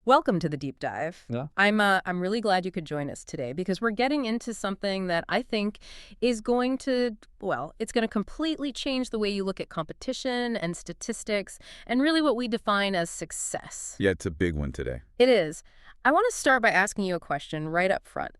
Welcome to the deep dive. Yeah. I'm really glad you could join us today because we're getting into something that I think is going to, well, it's going to completely change the way you look at competition and statistics and really what we define as success. Yeah, it's a big one today. It is. I want to start by asking you a question right up front.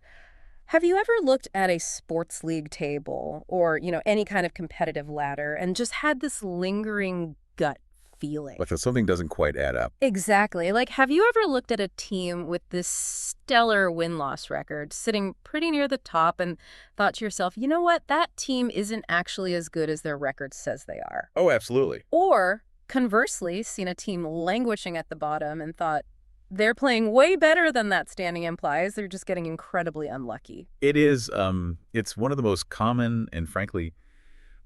Have you ever looked at a sports league table or, any kind of competitive ladder and just had this lingering gut feeling? Like if something doesn't quite add up. Exactly. Like, have you ever looked at a team with this stellar win-loss record sitting pretty near the top and thought to yourself, you know what, that team isn't actually as good as their record says they are? Oh, absolutely. Or, conversely, seen a team languishing at the bottom and thought, they're playing way better than that standing implies. They're just getting incredibly unlucky. It is, it's one of the most common and frankly,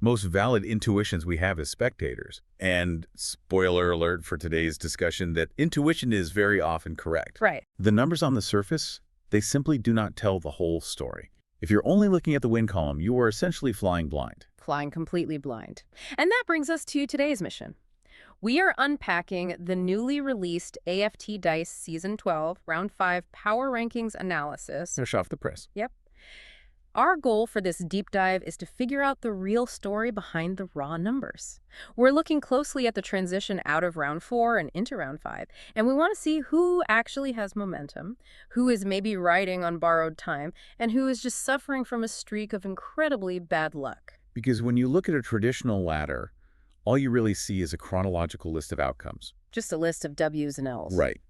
most valid intuitions we have as spectators. And spoiler alert for today's discussion that intuition is very often correct. Right. The numbers on the surface, they simply do not tell the whole story. If you're only looking at the win column, you are essentially flying blind. Flying completely blind. And that brings us to today's mission. We are unpacking the newly released AFT Dice Season 12, Round 5 Power Rankings Analysis. Fresh off the press. Yep. Our goal for this deep dive is to figure out the real story behind the raw numbers. We're looking closely at the transition out of Round 4 and into Round 5, and we want to see who actually has momentum, who is maybe riding on borrowed time, and who is just suffering from a streak of incredibly bad luck. Because when you look at a traditional ladder, all you really see is a chronological list of outcomes. Just a list of W's and L's. Right.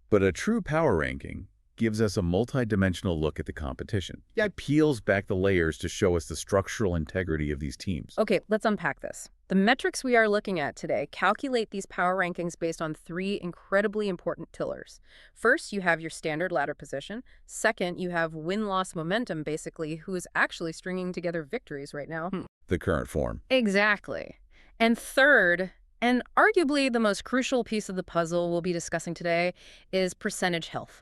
But a true power ranking gives us a multi-dimensional look at the competition. Yeah, it peels back the layers to show us the structural integrity of these teams. Okay, let's unpack this. The metrics we are looking at today calculate these power rankings based on three incredibly important pillars. First, you have your standard ladder position. Second, you have win-loss momentum, basically, who is actually stringing together victories right now. The current form. Exactly. And third, and arguably the most crucial piece of the puzzle we'll be discussing today, is percentage health.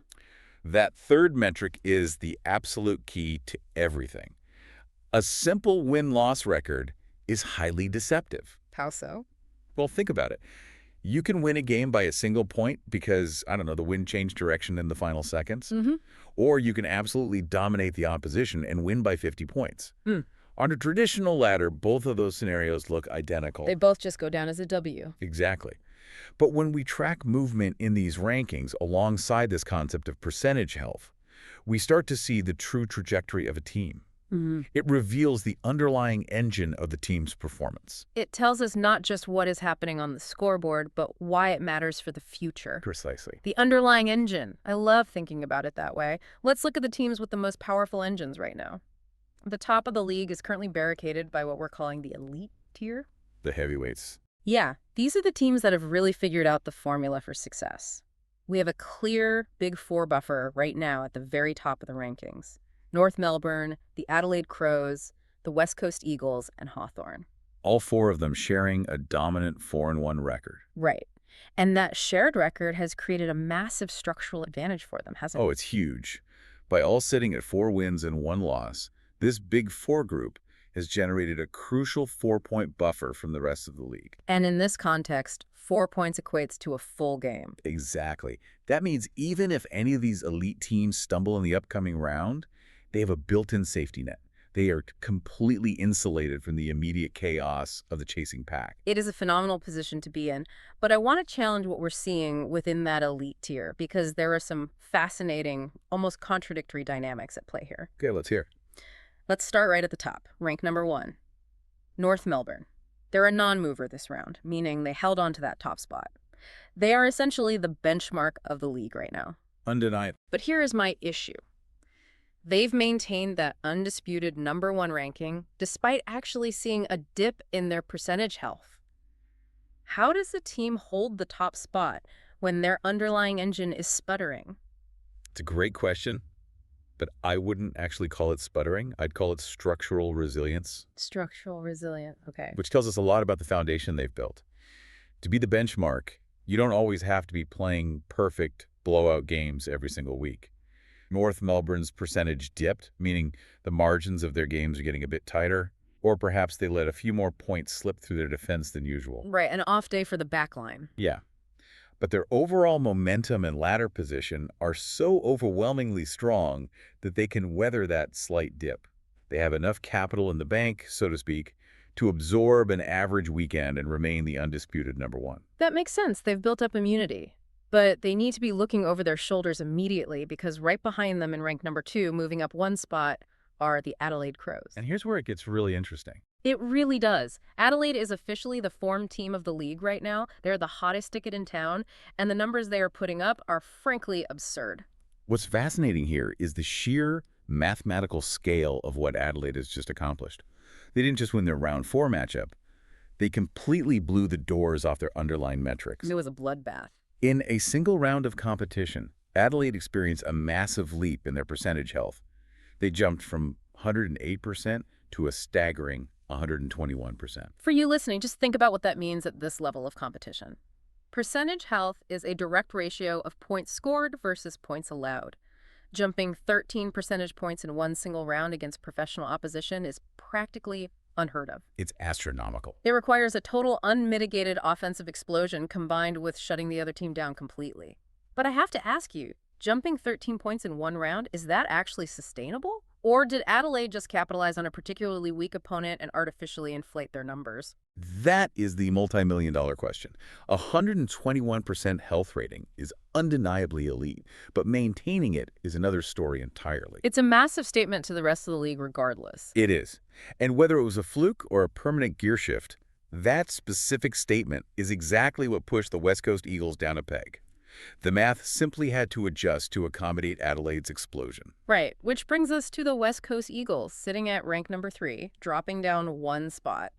That third metric is the absolute key to everything. A simple win-loss record is highly deceptive. How so? Well, think about it. You can win a game by a single point because, I don't know, the wind changed direction in the final seconds. Or you can absolutely dominate the opposition and win by 50 points. On a traditional ladder, both of those scenarios look identical. They both just go down as a W. Exactly. But when we track movement in these rankings alongside this concept of percentage health, we start to see the true trajectory of a team. It reveals the underlying engine of the team's performance. It tells us not just what is happening on the scoreboard, but why it matters for the future. Precisely. The underlying engine. I love thinking about it that way. Let's look at the teams with the most powerful engines right now. The top of the league is currently barricaded by what we're calling the elite tier. The heavyweights. Yeah, these are the teams that have really figured out the formula for success. We have a clear Big Four buffer right now at the very top of the rankings. North Melbourne, the Adelaide Crows, the West Coast Eagles, and Hawthorn. All four of them sharing a dominant 4-1 record. Right. And that shared record has created a massive structural advantage for them, hasn't it? Oh, it's huge. By all sitting at 4 wins and 1 loss, this Big Four group has generated a crucial 4-point buffer from the rest of the league. And in this context, 4 points equates to a full game. Exactly. That means even if any of these elite teams stumble in the upcoming round, they have a built-in safety net. They are completely insulated from the immediate chaos of the chasing pack. It is a phenomenal position to be in, but I want to challenge what we're seeing within that elite tier because there are some fascinating, almost contradictory dynamics at play here. Okay, let's hear. Let's start right at the top. Rank number 1, North Melbourne. They're a non-mover this round, meaning they held on to that top spot. They are essentially the benchmark of the league right now. Undeniable. But here is my issue. They've maintained that undisputed number 1 ranking despite actually seeing a dip in their percentage health. How does the team hold the top spot when their underlying engine is sputtering? It's a great question, but I wouldn't actually call it sputtering. I'd call it structural resilience. Structural resilient, okay. Which tells us a lot about the foundation they've built. To be the benchmark, you don't always have to be playing perfect blowout games every single week. North Melbourne's percentage dipped, meaning the margins of their games are getting a bit tighter, or perhaps they let a few more points slip through their defense than usual. Right, an off day for the back line. Yeah. But their overall momentum and ladder position are so overwhelmingly strong that they can weather that slight dip. They have enough capital in the bank, so to speak, to absorb an average weekend and remain the undisputed number one. That makes sense. They've built up immunity. But they need to be looking over their shoulders immediately because right behind them in rank number 2, moving up one spot, are the Adelaide Crows. And here's where it gets really interesting. It really does. Adelaide is officially the form team of the league right now. They're the hottest ticket in town, and the numbers they are putting up are frankly absurd. What's fascinating here is the sheer mathematical scale of what Adelaide has just accomplished. They didn't just win their round 4 matchup. They completely blew the doors off their underlying metrics. It was a bloodbath. In a single round of competition, Adelaide experienced a massive leap in their percentage health. They jumped from 108% to a staggering 121%. For you listening, just think about what that means at this level of competition. Percentage health is a direct ratio of points scored versus points allowed. Jumping 13 percentage points in one single round against professional opposition is practically unheard of. It's astronomical. It requires a total unmitigated offensive explosion combined with shutting the other team down completely. But I have to ask you, jumping 13 points in one round, is that actually sustainable? Or did Adelaide just capitalize on a particularly weak opponent and artificially inflate their numbers? That is the multi-million-dollar question. A 121% health rating is undeniably elite, but maintaining it is another story entirely. It's a massive statement to the rest of the league regardless. It is. And whether it was a fluke or a permanent gear shift, that specific statement is exactly what pushed the West Coast Eagles down a peg. The math simply had to adjust to accommodate Adelaide's explosion. Right, which brings us to the West Coast Eagles, sitting at rank number 3, dropping down one spot.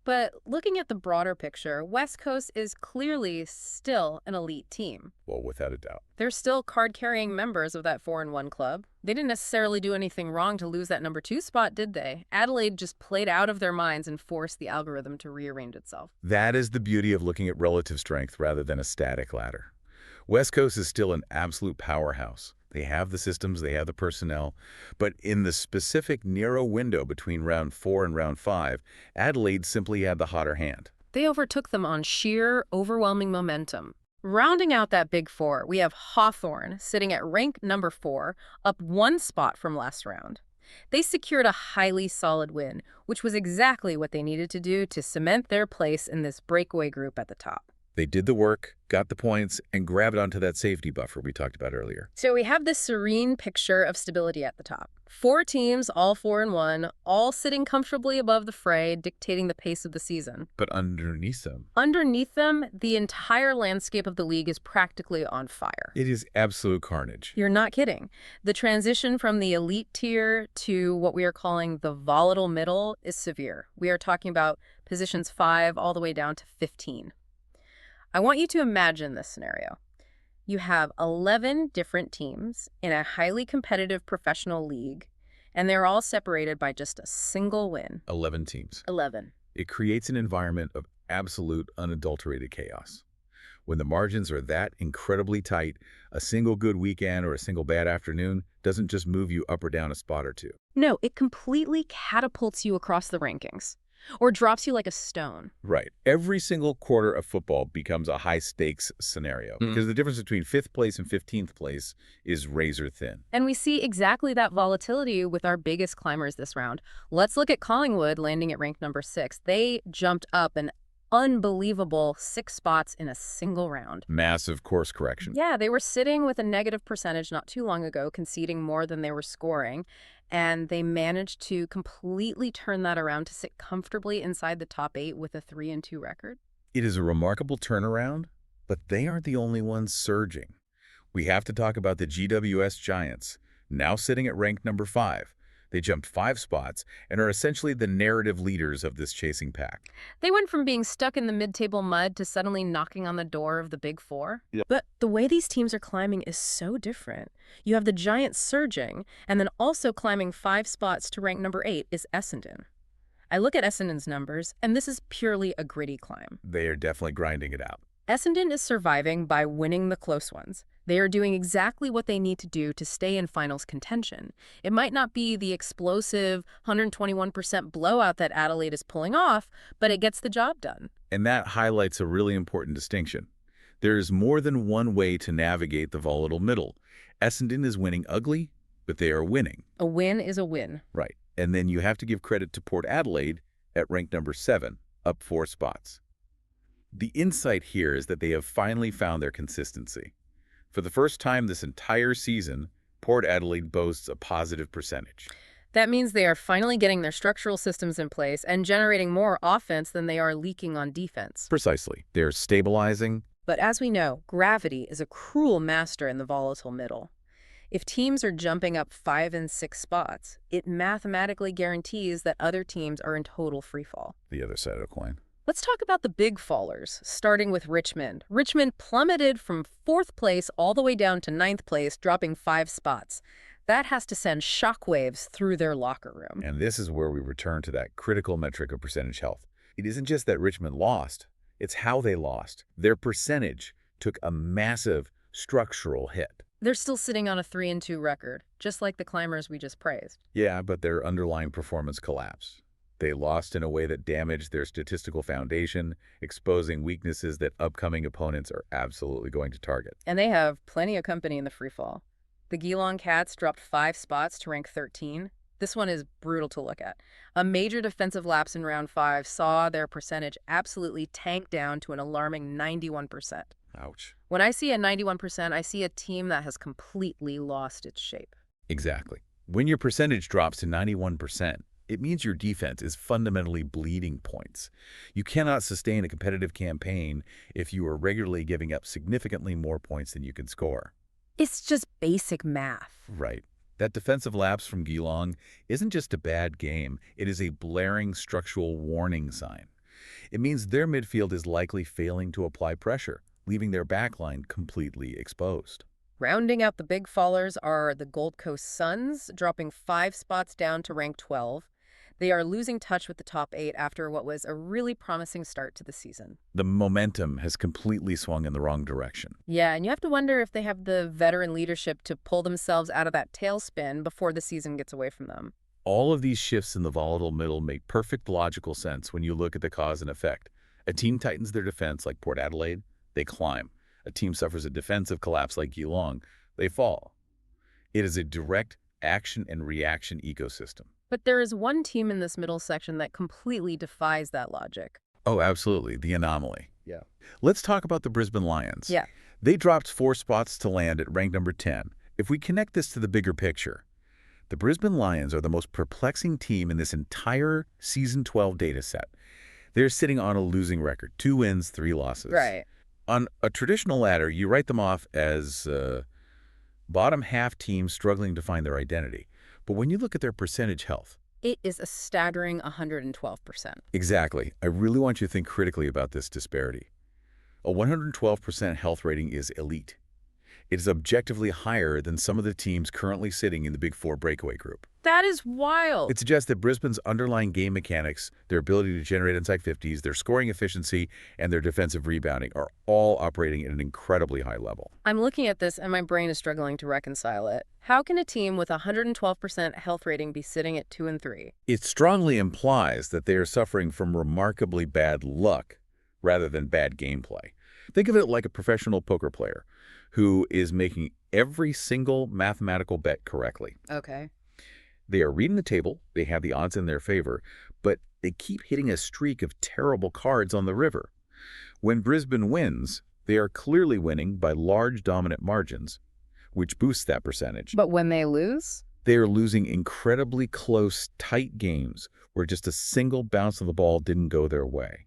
But looking at the broader picture, West Coast is clearly still an elite team. Well, without a doubt. They're still card-carrying members of that 4-1 club. They didn't necessarily do anything wrong to lose that number 2 spot, did they? Adelaide just played out of their minds and forced the algorithm to rearrange itself. That is the beauty of looking at relative strength rather than a static ladder. West Coast is still an absolute powerhouse. They have the systems, they have the personnel, but in the specific narrow window between round 4 and round 5, Adelaide simply had the hotter hand. They overtook them on sheer, overwhelming momentum. Rounding out that Big Four, we have Hawthorn sitting at rank number 4, up one spot from last round. They secured a highly solid win, which was exactly what they needed to do to cement their place in this breakaway group at the top. They did the work, got the points, and grabbed onto that safety buffer we talked about earlier. So we have this serene picture of stability at the top. 4 teams, all 4-1, all sitting comfortably above the fray, dictating the pace of the season. But underneath them, the entire landscape of the league is practically on fire. it is absolute carnage. You're not kidding. The transition from the elite tier to what we are calling the volatile middle is severe. We are talking about positions 5 all the way down to 15. I want you to imagine this scenario. You have 11 different teams in a highly competitive professional league, and they're all separated by just a single win. 11 teams. 11. It creates an environment of absolute, unadulterated chaos. When the margins are that incredibly tight, a single good weekend or a single bad afternoon doesn't just move you up or down a spot or two. No, it completely catapults you across the rankings, or drops you like a stone. Right. Every single quarter of football becomes a high-stakes scenario because the difference between 5th place and 15th place is razor thin. And we see exactly that volatility with our biggest climbers this round. Let's look at Collingwood landing at rank number 6. They jumped up an unbelievable 6 spots in a single round. Massive course correction. Yeah, they were sitting with a negative percentage not too long ago, conceding more than they were scoring. And they managed to completely turn that around to sit comfortably inside the top 8 with a 3-2 record. It is a remarkable turnaround, but they aren't the only ones surging. We have to talk about the GWS Giants, now sitting at rank number 5. They jumped 5 spots and are essentially the narrative leaders of this chasing pack. They went from being stuck in the mid-table mud to suddenly knocking on the door of the Big Four. Yep. But the way these teams are climbing is so different. You have the Giants surging, and then also climbing 5 spots to rank number 8 is Essendon. I look at Essendon's numbers, and this is purely a gritty climb. They are definitely grinding it out. Essendon is surviving by winning the close ones. They are doing exactly what they need to do to stay in finals contention. It might not be the explosive 121% blowout that Adelaide is pulling off, but it gets the job done. And that highlights a really important distinction. There's more than one way to navigate the volatile middle. Essendon is winning ugly, but they are winning. A win is a win. Right. And then you have to give credit to Port Adelaide at rank number 7, up 4 spots. The insight here is that they have finally found their consistency. For the first time this entire season, Port Adelaide boasts a positive percentage. That means they are finally getting their structural systems in place and generating more offense than they are leaking on defense. Precisely. They're stabilizing. But as we know, gravity is a cruel master in the volatile middle. If teams are jumping up 5 and 6 spots, it mathematically guarantees that other teams are in total freefall. The other side of the coin. Let's talk about the big fallers, starting with Richmond. Richmond plummeted from 4th place all the way down to 9th place, dropping 5 spots. That has to send shockwaves through their locker room. And this is where we return to that critical metric of percentage health. It isn't just that Richmond lost, it's how they lost. Their percentage took a massive structural hit. They're still sitting on a 3-2 record, just like the climbers we just praised. Yeah, but their underlying performance collapsed. They lost in a way that damaged their statistical foundation, exposing weaknesses that upcoming opponents are absolutely going to target. And they have plenty of company in the freefall. The Geelong Cats dropped 5 spots to rank 13. This one is brutal to look at. A major defensive lapse in round 5 saw their percentage absolutely tank down to an alarming 91%. Ouch. When I see a 91%, I see a team that has completely lost its shape. Exactly. When your percentage drops to 91%, it means your defense is fundamentally bleeding points. You cannot sustain a competitive campaign if you are regularly giving up significantly more points than you can score. It's just basic math. Right. That defensive lapse from Geelong isn't just a bad game. It is a blaring structural warning sign. It means their midfield is likely failing to apply pressure, leaving their backline completely exposed. Rounding out the big fallers are the Gold Coast Suns, dropping 5 spots down to rank 12. They are losing touch with the top 8 after what was a really promising start to the season. The momentum has completely swung in the wrong direction. Yeah, and you have to wonder if they have the veteran leadership to pull themselves out of that tailspin before the season gets away from them. All of these shifts in the volatile middle make perfect logical sense when you look at the cause and effect. A team tightens their defense like Port Adelaide, they climb. A team suffers a defensive collapse like Geelong, they fall. It is a direct action and reaction ecosystem. But there is one team in this middle section that completely defies that logic. Oh, absolutely. The anomaly. Yeah. Let's talk about the Brisbane Lions. Yeah. They dropped 4 spots to land at rank number 10. If we connect this to the bigger picture, the Brisbane Lions are the most perplexing team in this entire Season 12 data set. They're sitting on a losing record, 2 wins, 3 losses. Right. On a traditional ladder, you write them off as bottom half teams struggling to find their identity. But when you look at their percentage health, it is a staggering 112%. Exactly. I really want you to think critically about this disparity. A 112% health rating is elite. It is objectively higher than some of the teams currently sitting in the Big Four Breakaway group. That is wild. It suggests that Brisbane's underlying game mechanics, their ability to generate inside 50s, their scoring efficiency, and their defensive rebounding are all operating at an incredibly high level. I'm looking at this and my brain is struggling to reconcile it. How can a team with a 112% health rating be sitting at 2 and 3? It strongly implies that they are suffering from remarkably bad luck rather than bad gameplay. Think of it like a professional poker player who is making every single mathematical bet correctly. Okay. They are reading the table, they have the odds in their favor, but they keep hitting a streak of terrible cards on the river. When Brisbane wins, they are clearly winning by large dominant margins, which boosts that percentage. But when they lose? They are losing incredibly close, tight games where just a single bounce of the ball didn't go their way.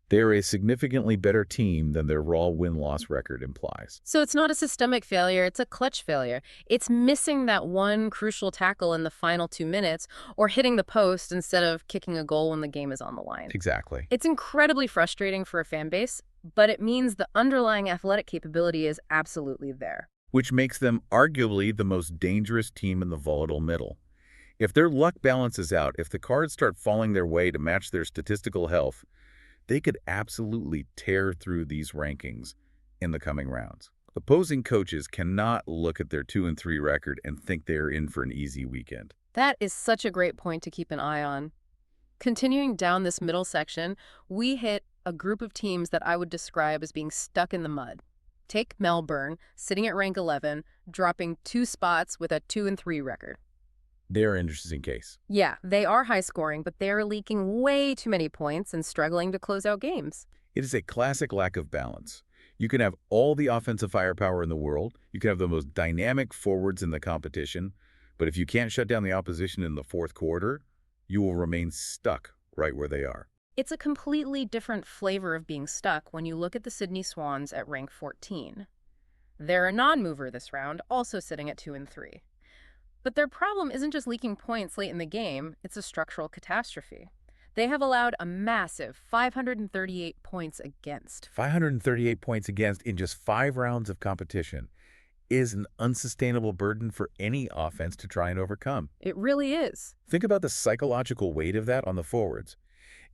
They are a significantly better team than their raw win-loss record implies. So it's not a systemic failure, it's a clutch failure. It's missing that one crucial tackle in the final 2 minutes or hitting the post instead of kicking a goal when the game is on the line. Exactly. It's incredibly frustrating for a fan base, but it means the underlying athletic capability is absolutely there. Which makes them arguably the most dangerous team in the volatile middle. If their luck balances out, if the cards start falling their way to match their statistical health, they could absolutely tear through these rankings in the coming rounds. Opposing coaches cannot look at their 2 and 3 record and think they're in for an easy weekend. That is such a great point to keep an eye on. Continuing down this middle section, we hit a group of teams that I would describe as being stuck in the mud. Take Melbourne, sitting at rank 11, dropping 2 spots with a 2-3 record. They're an interesting case. Yeah, they are high scoring, but they're leaking way too many points and struggling to close out games. It is a classic lack of balance. You can have all the offensive firepower in the world, you can have the most dynamic forwards in the competition, but if you can't shut down the opposition in the fourth quarter, you will remain stuck right where they are. It's a completely different flavor of being stuck when you look at the Sydney Swans at rank 14. They're a non-mover this round, also sitting at 2-3. But their problem isn't just leaking points late in the game, it's a structural catastrophe. They have allowed a massive 538 points against. 538 points against in just 5 rounds of competition is an unsustainable burden for any offense to try and overcome. It really is. Think about the psychological weight of that on the forwards.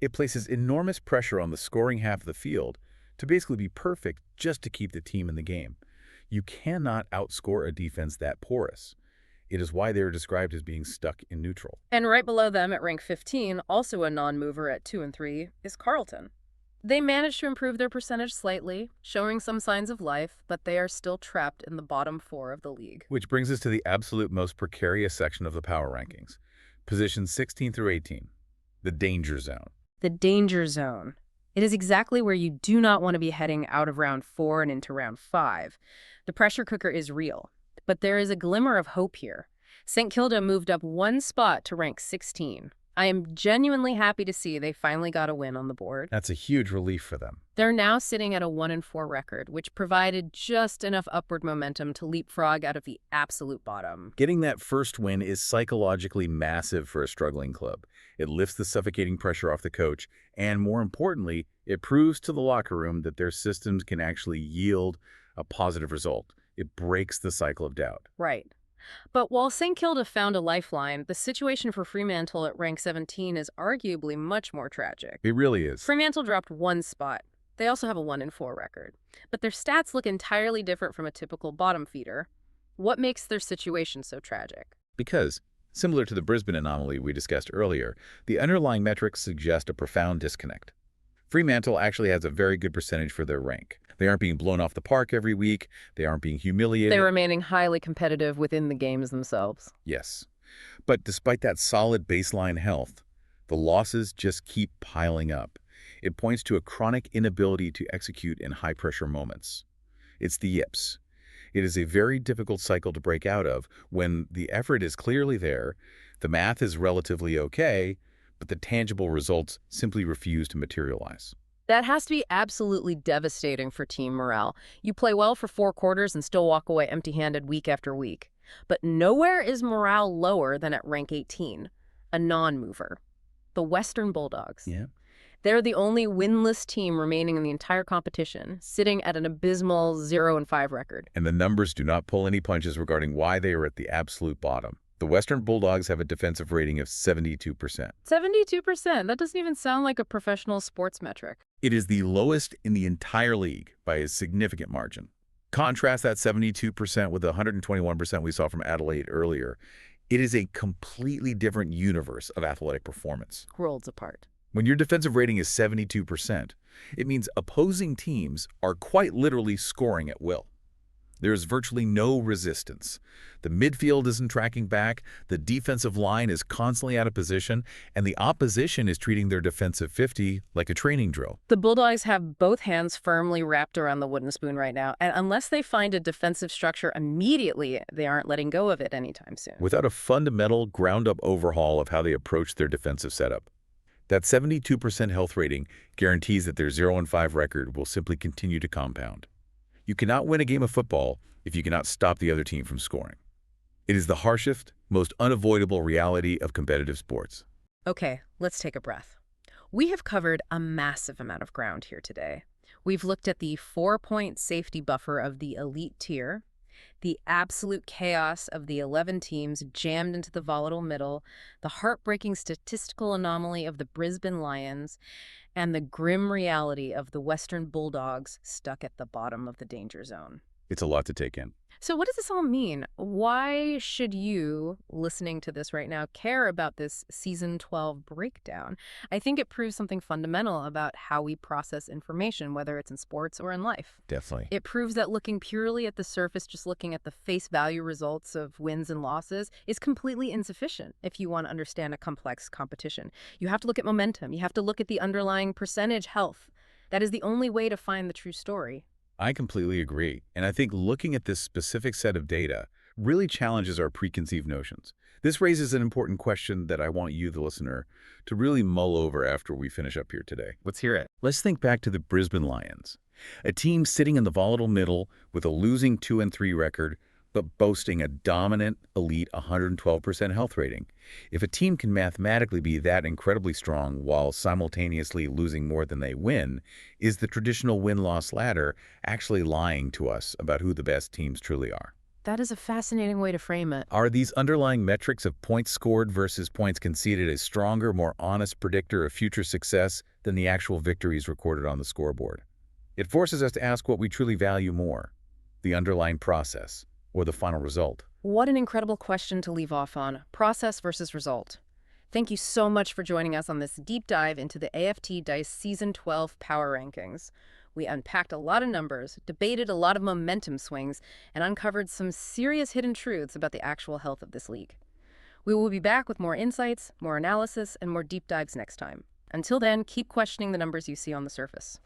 It places enormous pressure on the scoring half of the field to basically be perfect just to keep the team in the game. You cannot outscore a defense that porous. It is why they are described as being stuck in neutral. And right below them at rank 15, also a non-mover at 2-3, is Carlton. They managed to improve their percentage slightly, showing some signs of life, but they are still trapped in the bottom 4 of the league. Which brings us to the absolute most precarious section of the power rankings. Positions 16 through 18, the danger zone. The danger zone. It is exactly where you do not want to be heading out of round 4 and into round 5. The pressure cooker is real. But there is a glimmer of hope here. St. Kilda moved up 1 spot to rank 16. I am genuinely happy to see they finally got a win on the board. That's a huge relief for them. They're now sitting at a 1-4 record, which provided just enough upward momentum to leapfrog out of the absolute bottom. Getting that first win is psychologically massive for a struggling club. It lifts the suffocating pressure off the coach, and more importantly, it proves to the locker room that their systems can actually yield a positive result. It breaks the cycle of doubt. Right. But while St. Kilda found a lifeline, the situation for Fremantle at rank 17 is arguably much more tragic. It really is. Fremantle dropped 1 spot. They also have a 1-4 record. But their stats look entirely different from a typical bottom feeder. What makes their situation so tragic? Because, similar to the Brisbane anomaly we discussed earlier, the underlying metrics suggest a profound disconnect. Fremantle actually has a very good percentage for their rank. They aren't being blown off the park every week. They aren't being humiliated. They're remaining highly competitive within the games themselves. Yes. But despite that solid baseline health, the losses just keep piling up. It points to a chronic inability to execute in high-pressure moments. It's the yips. It is a very difficult cycle to break out of when the effort is clearly there, the math is relatively okay, but the tangible results simply refuse to materialize. That has to be absolutely devastating for team morale. You play well for 4 quarters and still walk away empty-handed week after week. But nowhere is morale lower than at rank 18, a non-mover. The Western Bulldogs. Yeah. They're the only winless team remaining in the entire competition, sitting at an abysmal 0-5 record. And the numbers do not pull any punches regarding why they are at the absolute bottom. The Western Bulldogs have a defensive rating of 72%. 72%? That doesn't even sound like a professional sports metric. It is the lowest in the entire league by a significant margin. Contrast that 72% with the 121% we saw from Adelaide earlier. It is a completely different universe of athletic performance. Worlds apart. When your defensive rating is 72%, it means opposing teams are quite literally scoring at will. There is virtually no resistance. The midfield isn't tracking back, the defensive line is constantly out of position, and the opposition is treating their defensive 50 like a training drill. The Bulldogs have both hands firmly wrapped around the wooden spoon right now, and unless they find a defensive structure immediately, they aren't letting go of it anytime soon. Without a fundamental, ground-up overhaul of how they approach their defensive setup. That 72% health rating guarantees that their 0-5 record will simply continue to compound. You cannot win a game of football if you cannot stop the other team from scoring. It is the harshest, most unavoidable reality of competitive sports. Okay, let's take a breath. We have covered a massive amount of ground here today. We've looked at the 4-point safety buffer of the elite tier, the absolute chaos of the 11 teams jammed into the volatile middle, the heartbreaking statistical anomaly of the Brisbane Lions, and the grim reality of the Western Bulldogs stuck at the bottom of the danger zone. It's a lot to take in. So what does this all mean? Why should you, listening to this right now, care about this Season 12 breakdown? I think it proves something fundamental about how we process information, whether it's in sports or in life. Definitely. It proves that looking purely at the surface, just looking at the face value results of wins and losses, is completely insufficient if you want to understand a complex competition. You have to look at momentum. You have to look at the underlying percentage health. That is the only way to find the true story. I completely agree. And I think looking at this specific set of data really challenges our preconceived notions. This raises an important question that I want you, the listener, to really mull over after we finish up here today. Let's hear it. Let's think back to the Brisbane Lions, a team sitting in the volatile middle with a losing 2-3 record, but boasting a dominant, elite 112% health rating. If a team can mathematically be that incredibly strong while simultaneously losing more than they win, is the traditional win-loss ladder actually lying to us about who the best teams truly are? That is a fascinating way to frame it. Are these underlying metrics of points scored versus points conceded a stronger, more honest predictor of future success than the actual victories recorded on the scoreboard? It forces us to ask what we truly value more, the underlying process or the final result. What an incredible question to leave off on. Process versus result. Thank you so much for joining us on this deep dive into the AFT Dice Season 12 Power Rankings. We unpacked a lot of numbers, debated a lot of momentum swings, and uncovered some serious hidden truths about the actual health of this league. We will be back with more insights, more analysis, and more deep dives next time. Until then, keep questioning the numbers you see on the surface.